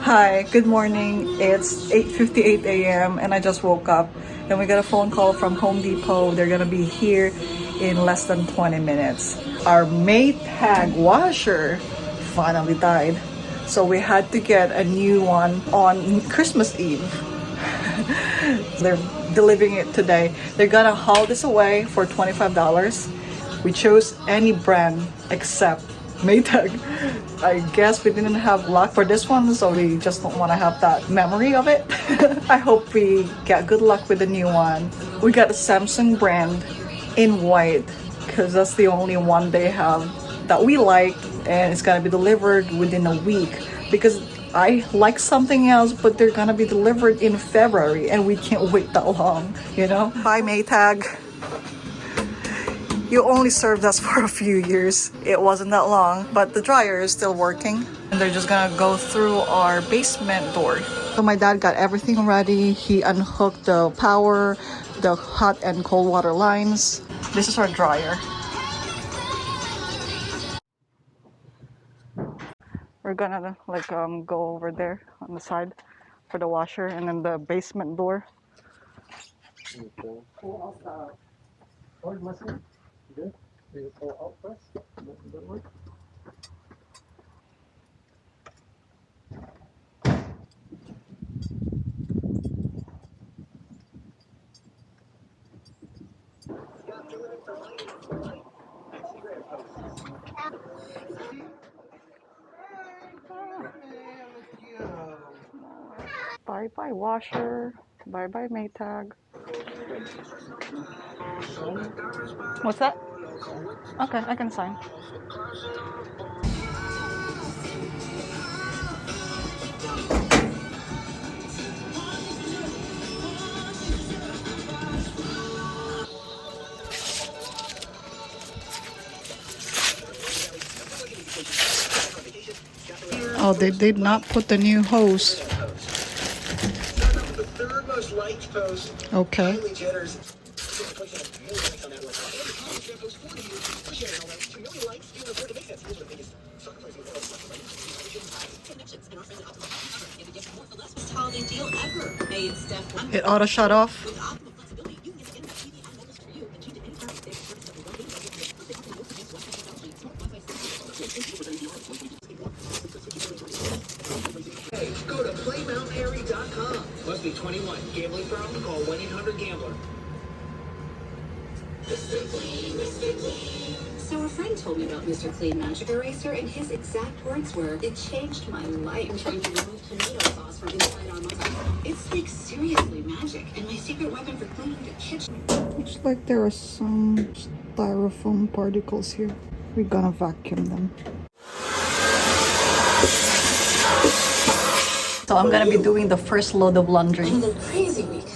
Hi, good morning. It's 8:58 a.m. and I just woke up and we got a phone call from Home Depot. They're gonna be here in less than 20 minutes. Our Maytag washer finally died, so we had to get a new one on Christmas Eve. They're delivering it today. They're gonna haul this away for $25. We chose any brand except Maytag. I guess we didn't have luck for this one, so we just don't want to have that memory of it. I hope we get good luck with the new one. We got a Samsung brand in white because that's the only one they have that we like, and it's gonna be delivered within a week because I like something else, but they're gonna be delivered in February and we can't wait that long, you know? Bye, Maytag. You only served us for a few years. It wasn't that long, but the dryer is still working. And they're just gonna go through our basement door. So my dad got everything ready. He unhooked the power, the hot and cold water lines. This is our dryer. We're gonna go over there on the side for the washer and then the basement door. Bye bye washer. Bye bye Maytag. What's that? Okay, I can sign. Oh, they did not put the new hose. Okay. It auto shut off. Go to PlayMountAiry.com. Must be 21. Gambling problem? Call 1-800-GAMBLER. So a friend told me about Mr. Clean Magic Eraser, and his exact words were, "It changed my life." I'm trying to remove tomato sauce from inside our muffin. It's like seriously magic, and my secret weapon for cleaning the kitchen. Looks like there are some styrofoam particles here. We're gonna vacuum them. So I'm gonna be doing the first load of laundry. Another crazy week.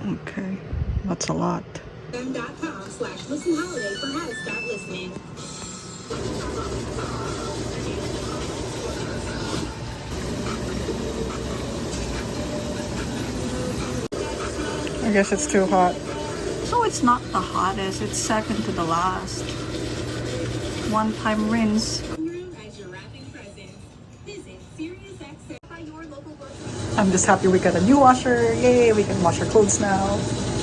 Okay, that's a lot. M.com/listenholiday for how to start listening. I guess it's too hot. So it's not the hottest, it's second to the last. One time rinse. I'm just happy we got a new washer. Yay, we can wash our clothes now.